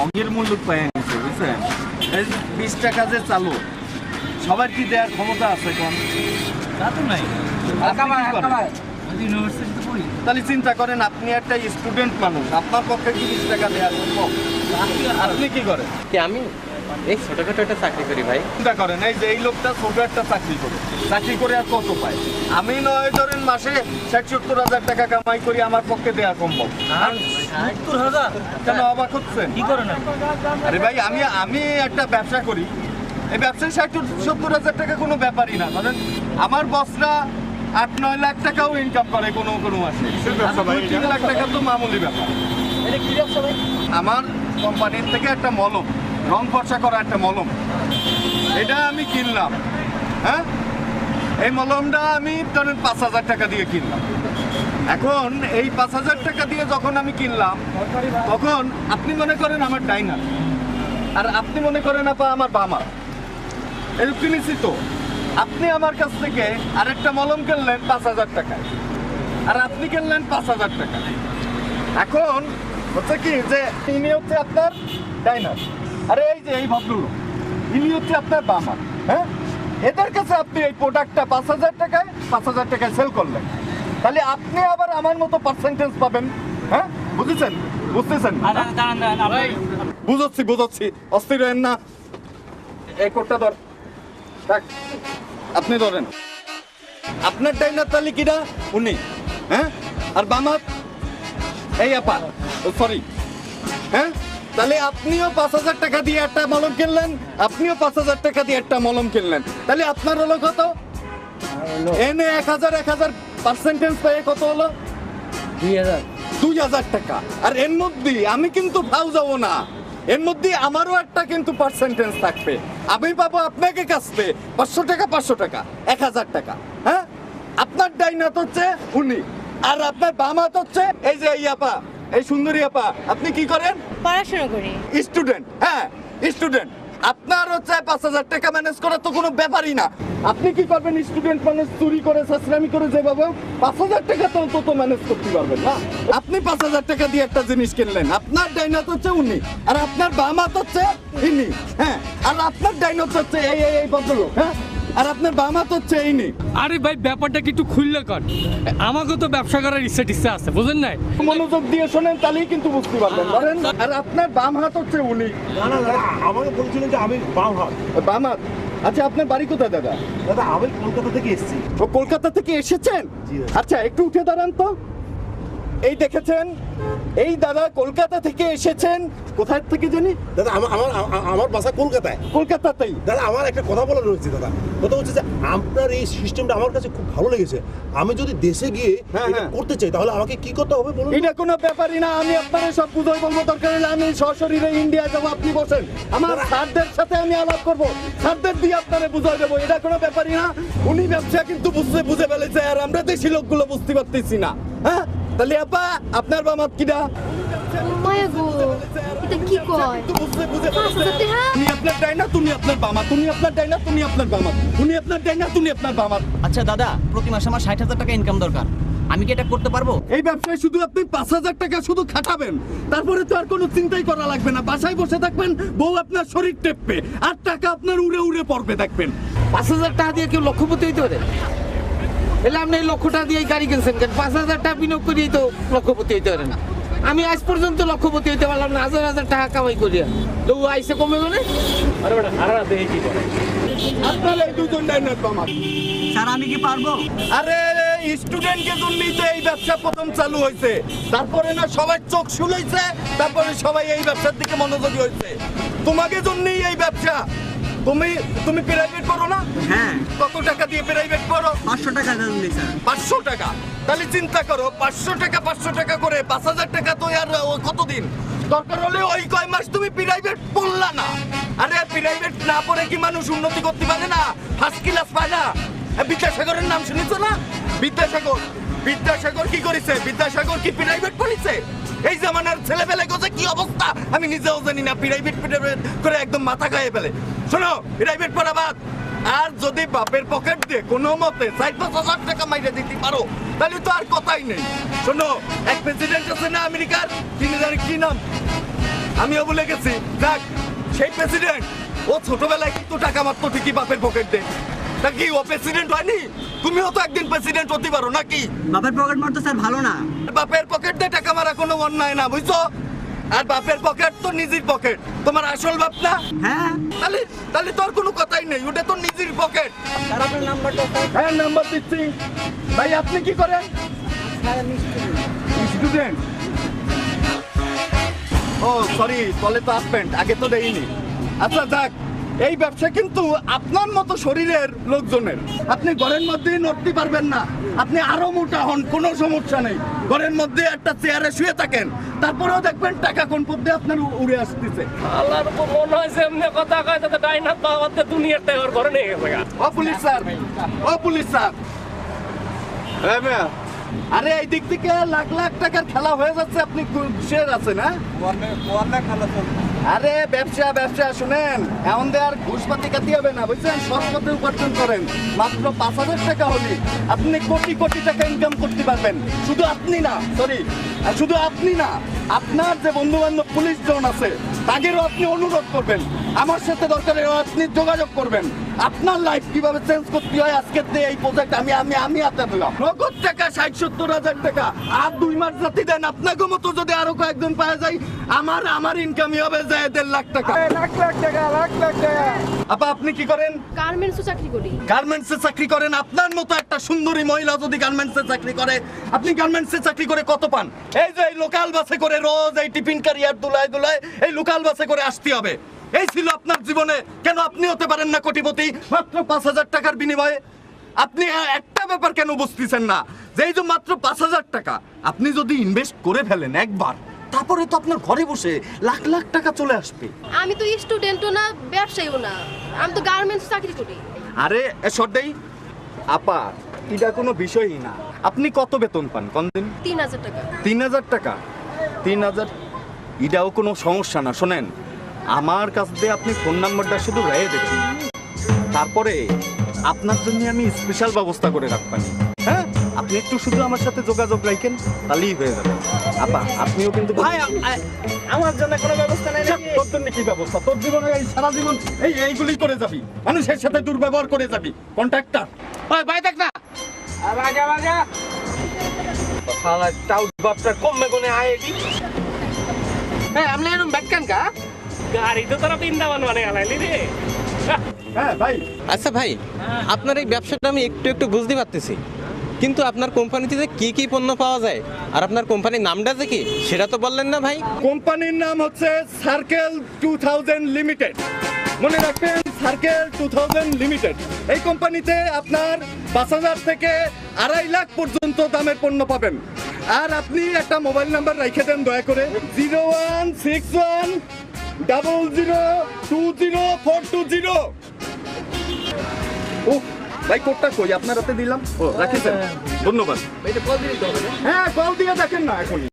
ভঙ্গের মূল্য পেয়ে গেছে বুঝছেন। এই 20 টাকা যে চালু সবার কি দেওয়ার ক্ষমতা আছে কোন? তা তো নাই। ইউনিভার্সিটিতে পড়ি। তাহলে চিন্তা করেন আপনি একটা স্টুডেন্ট মানুষ, আপনার পক্ষে কি 20 টাকা দেওয়া সম্ভব? আপনি কি করেন? কি আমি এই ছোটখাটো একটা চাকরি করি ভাই। চিন্তা করেন এই যে এই লোকটা ছোট একটা চাকরি করে আর কত পায়? আমি নয় ধরেন মাসে 60-70 হাজার টাকা কামাই করি, আমার পক্ষে দেওয়া সম্ভব? 70,000 কেন অবাক হচ্ছেন? কি করেন আপনি? আরে ভাই আমি একটা ব্যবসা করি, এই ব্যবসায় 60-70 হাজার টাকা কোনো ব্যাপারই না। ধরেন আমার বসরা 8-9 লাখ টাকাও ইনকাম করে কোনো মাসে। 2-3 লাখ টাকা তো মামুলি ব্যাপার। এটা কি ব্যবসা ভাই? আমার কোম্পানির থেকে একটা মলম, রং ফর্সা করা একটা মলম, এটা আমি কিনলাম। হ্যাঁ, এই মলমটা আমি ধরেন 5,000 টাকা দিয়ে কিনলাম। এখন এই 5,000 টাকা দিয়ে যখন আমি কিনলাম, তখন আপনি মনে করেন আমার ডাইনার, আর আপনি মনে করেন আপা আমার বামা, এই কিনেছি তো। আপনি আমার কাছ থেকে আরেকটা মলম কিনলেন 5,000 টাকায়, আর আপনি কিনলেন 5,000 টাকা। এখন হচ্ছে কি যে ইনি হচ্ছে আপনার ডাইনার, আরে এই যে এই ভদ্রলোক ইনি হচ্ছে আপনার বামা। হ্যাঁ, এদের কাছে আপনি এই প্রোডাক্টটা 5,000 টাকায় সেল করলেন, তাহলে আপনি আবার আমার মতো পার্সেন্টেজ পাবেন। হ্যাঁ, বুঝতেছেন? বুঝাচ্ছি, অস্থির হয়েন না। এই কোটটা ধর, থাক, আপনি ধরেন। আপনার ডাইনার তাহলে কিরা উনি, হ্যাঁ, আর বামাত এই আপা, সরি। হ্যাঁ, তাহলে আপনিও 5,000 টাকা দিয়ে একটা মলম কিনলেন, আপনিও 5,000 টাকা দিয়ে একটা মলম কিনলেন, তাহলে আপনার হলো কত? এনে 1,000 পার্সেন্টেজ পেয়ে কত হলো? 2,000 টাকা। আর এর মধ্যে আমি কিন্তু ফাউ যাবো না, এর মধ্যে আমারও একটা কিন্তু পার্সেন্টেজ থাকবে। আমি পাবো আপনাকে কাছতে 500 টাকা 1,000 টাকা। হ্যাঁ, আপনার ডাইনাত হচ্ছে উনি, আর আপনার বামাত হচ্ছে এই যে এই আপা, এই সুন্দরী আপা। আপনি কি করেন? পড়াশোনা করি। স্টুডেন্ট। হ্যাঁ, স্টুডেন্ট। আপনার হচ্ছে 5,000 টাকা ম্যানেজ করা তো কোনো ব্যাপারই না। আপনি কি করবেন? স্টুডেন্ট মানুষ চুরি করে সাশ্রামি করে যেভাবে 5,000 টাকা তো অন্তত ম্যানেজ করতে পারবেন না। আপনি 5,000 টাকা দিয়ে একটা জিনিস কিনলেন, আপনার ডাইনাত হচ্ছে উনি, আর আপনার বামাত হচ্ছে ইনি। হ্যাঁ, আর আপনার ডাইনাত হচ্ছে এই ভদ্রলোক। হ্যাঁ, আর আপনার বামাত হচ্ছে ইনি। আরে ভাই ব্যাপারটা কি একটু খুললে কর, আমাকে তো ব্যবসা করার ইচ্ছা আছে, বুঝেন নাই? মনোযোগ দিয়ে শোনেন, তাহলেই কিন্তু বুঝতে পারবেন। ধরেন, আর আপনার বাম হাত হচ্ছে উনি। না আমাকে বলছিলেন যে আমি বাম হাত। বাম হাত। আচ্ছা, আপনার বাড়ি কোথায় দাদা? দাদা আমি কলকাতা থেকে এসেছি। ও কলকাতা থেকে এসেছেন? আচ্ছা, একটু উঠে দাঁড়ান তো। এই দেখেছেন, এই দাদা কলকাতা থেকে এসেছেন। কোথায় থেকে জানি? দাদা আমার বাসা কলকাতায়। কলকাতাতেই? দাদা আমার একটা কথা বলার রয়েছে দাদা। কথা হচ্ছে যে আপনার এই সিস্টেমটা আমার কাছে খুব ভালো লেগেছে। আমি যদি দেশে গিয়ে এটা করতে চাই তাহলে আমাকে কি করতে হবে বলুন? এটা কোনো ব্যাপারই না, আমি আপনার সব বুঝাই বলবো। দরকার হলে আমি সশরীরে ইন্ডিয়া যাবো, আপনি বসেন, আমার স্যারদের সাথে আমি আলাপ করবো, স্যারদের দিয়ে আপনারা বুঝাই দেবো। এটা কোনো ব্যাপারই না। উনি ব্যবসা কিন্তু বুঝে ফেলেছে, আর আমরা দেশি লোকগুলো বুঝতে পারতেছি না। হ্যাঁ, তাহলে আপা আপনার বামাত কিরা? মায়া গো, এটা কি কয়? তুমি আপনার ডাইনা, তুমি আপনার বামাত, তুমি আপনার ডাইনা, তুমি আপনার বামাত, তুমি আপনার ডাইনা, তুমি আপনার বামাত। আচ্ছা দাদা, প্রতি মাসে আমার 60,000 টাকা ইনকাম দরকার, আমি কি এটা করতে পারবো? এই ব্যবসায় শুধু আপনি 5,000 টাকা শুধু খাটাবেন, তারপরে তো আর কোনো চিন্তাই করা লাগবে না। বাসায় বসে থাকবেন, বউ আপনার শরীর টেপবে, আর টাকা আপনার উড়ে পড়বে দেখবেন। 5,000 টাকা দিয়ে কেউ লক্ষপতি হইতে পারে? এলে আপনি এই 1,00,000 টাকা দিয়ে গাড়ি কিনছেন কেন? 5,000 টাকা বিনিয়োগ করিয়ে তো লক্ষপতি হইতে পারে না। আমি আজ পর্যন্ত লক্ষপতি হইতে পারলাম না, 1,000 টাকা কামাই করিয়া। তো ও আইসে কমে গেলে আপনার এই দুজন ডাইনার বামাত। স্যার আমি কি পারবো? আরে স্টুডেন্টকে জন্যই তো এই ব্যবসা প্রথম চালু হয়েছে, তারপরে না সবাই চোখ শুলাইছে, তারপরে সবাই এই ব্যবসার দিকে মনোযোগী হয়েছে। তোমাকে জন্যই এই ব্যবসা। তুমি প্রাইভেট করো না? হ্যাঁ। কত টাকা দিয়ে প্রাইভেট করো? 500 টাকা দেন স্যার। 500 টাকা? তাহলে চিন্তা করো, 500 টাকা করে 5,000 টাকা তো আর কতদিন? দরকার হলে ওই কয় মাস তুমি প্রাইভেট পড়লা না। আরে প্রাইভেট না পড়ে কি মানুষ উন্নতি করতে পারে না? ফার্স্ট ক্লাস পায় না? বিদ্যাসাগরের নাম শুনেছো না? বিদ্যাসাগর কি করেছে? বিদ্যাসাগর কি প্রাইভেট পড়েছে? এই জামানার ছেলেপেলে গোছে কি অবস্থা আমি নিজেও জানি না। প্রাইভেট করে একদম মাথা খাইয়ে ফেলে। শোনো, প্রাইভেট পড়া বাদ, আর যদি বাপের পকেট দিয়ে কোনো মতে 4-5 টাকা মাইরে দিতে পারো, তাহলে তো আর কথাই নেই। শোনো, এক প্রেসিডেন্ট আছে না আমেরিকার, তিনি জানি কি নাম, আমিও ভুলে গেছি। দেখ, সেই প্রেসিডেন্ট ও ছোটবেলায় কিন্তু টাকা মারতো ঠিকই বাপের পকেট দিয়ে। তা কি ও প্রেসিডেন্ট হয়নি? তুমিও তো একদিন প্রেসিডেন্ট হতে পারো নাকি? বাপের পকেট মার তো স্যার ভালো না। বাপের পকেট দিয়ে টাকা মারা কোনো অন্যায় না, বুঝছো? আর বাপের পকেট তো নিজের পকেট, তোমার আসল বাপ না। হ্যাঁ তাহলে তাহলে তোর কোনো কথাই নেই, ওটা তো নিজের পকেট। স্যার আপনার নাম্বারটা স্যার। হ্যাঁ, নাম্বার দিচ্ছি। ভাই আপনি কি করেন? স্টুডেন্ট। ও সরি, তলে তো আপেন্ট আগে তো দেইনি। আচ্ছা যাক, এই ব্যবসা কিন্তু আপনার মতো শরীরের লোকজনের। আপনি ঘরের মধ্যেই নড়তে পারবেন না, আপনি আরো মোটা হন, কোনো সমস্যা নেই। ঘরের মধ্যে একটা চেয়ারে শুয়ে থাকেন, তারপরেও দেখবেন টাকা কোন পথে আপনার উড়ে আসতেছে। আল্লাহর উপর মনে হয় যে এমনি কথা কয় তাতে ডাইনাত বাবাতে দুনিয়ার টাকার ঘরে নিয়ে গেছে গা। ও পুলিশ স্যার, ও পুলিশ স্যার। হ্যাঁ মিয়া, আরে এই দিক থেকে লাখ লাখ টাকার খেলা হয়ে যাচ্ছে, আপনি শেয়ার আছে না? আরে ব্যবসা ব্যবসা শুনেন, এমন দিয়ে আর ঘুষপাতি কাটি হবে না, বুঝছেন? সৎ পথে উপার্জন করেন। মাত্র 5,000 টাকা হলে আপনি কোটি কোটি টাকা ইনকাম করতে পারবেন। শুধু আপনি না, সরি, শুধু আপনি না, আপনার যে বন্ধু বান্ধব পুলিশ জন আছে তাদেরও আপনি অনুরোধ করবেন, আমার সাথে দরকারে আপনি যোগাযোগ করবেন। আপনার লাইফ কিভাবে চেঞ্জ করতে হয় আজকের দিয়ে এই প্রজেক্ট আমি আমি আমি আপনার দিলাম। নগদ টাকা 60-70 টাকা আর 2 মাস জাতি দেন, আপনাকে মতো যদি আরো কয়েকজন পাওয়া যায়, আমার ইনকামই হবে যায় 1.5 লাখ টাকা। লাখ লাখ টাকা, লাখ লাখ টাকা। আপা আপনি কি করেন? গার্মেন্টসে চাকরি করি। গার্মেন্টসে চাকরি করেন? আপনার মতো একটা সুন্দরী মহিলা যদি গার্মেন্টসে চাকরি করে, আপনি গার্মেন্টসে চাকরি করে কত পান? এই যে লোকাল বাসে করে রোজ এই টিফিন ক্যারিয়ার দুলায় দুলায় এই লোকাল বাসে করে আসতে হবে, এই ছিল আপনার জীবনে। কেন আপনি হতে পারেন না কোটিপতি মাত্র 5,000 টাকার বিনিময়ে? আপনি একটা ব্যাপার কেন বুঝতেছেন না, যে এই যে মাত্র 5,000 টাকা আপনি যদি ইনভেস্ট করে ফেলেন একবার, তারপরে তো আপনার ঘরে বসে লাখ লাখ টাকা চলে আসবে। আমি তো স্টুডেন্টও না, ব্যবসায়ীও না, আমি তো গার্মেন্টস চাকরি করি। আরে সর্দাই আপা, এটা কোনো বিষয়ই না। আপনি কত বেতন পান কোন দিন? 3,000 টাকা। 3,000 টাকা? 3,000 এটাও কোনো সমস্যা না। শোনেন, আমার কাছ দিয়ে আপনি ফোন নাম্বারটা শুধু রেখে দেবেন, তারপরে আপনার জন্য আমি স্পেশাল ব্যবস্থা করে রাখবেন। হ্যাঁ, আপনি একটু শুধু আমার সাথে যোগাযোগ রাখেন, তাহলেই হয়ে যাবে। আপা আপনিও কিন্তু আমার জন্য কোনো ব্যবস্থা নাই নাকি? তোর জন্য কি ব্যবস্থা? তোর জীবনে এই সারা জীবন এইগুলি করে যাবি, মানুষের সাথে দুর্ব্যবহার করে যাবি, কন্ট্রাক্টর। ওই ভাই দেখ না আগা আগা শালা টাউট বাপটা কমবে কোনে আইডি। এই আপনি এরকম ব্যাটকান কা? গাড়ি তো তারা বৃন্দাবন মানে আলাইলি রে। হ্যাঁ ভাই, আচ্ছা ভাই, আপনার এই ব্যবসাটা আমি একটু একটু বুঝতে পারতেছি, কিন্তু আপনার কোম্পানিতে যে কি কি পণ্য পাওয়া যায় আর আপনার কোম্পানির নামটা যে কি সেটা তো বললেন না ভাই। কোম্পানির নাম হচ্ছে সার্কেল 2000 লিমিটেড। মনে রাখবেন, সার্কেল 2000 লিমিটেড। এই কোম্পানিতে আপনার 5,000 থেকে 2.5 লাখ পর্যন্ত দামের পণ্য পাবেন। আর আপনি একটা মোবাইল নাম্বার রেখে দেন দয়া করে, 01610020 ও ভাই, কোডটা কই? আপনার হাতে দিলাম। ও রাখিছেন, ধন্যবাদ। এটা কল দিতে হবে না? হ্যাঁ, কল দিয়ে দেখেন না এখনই।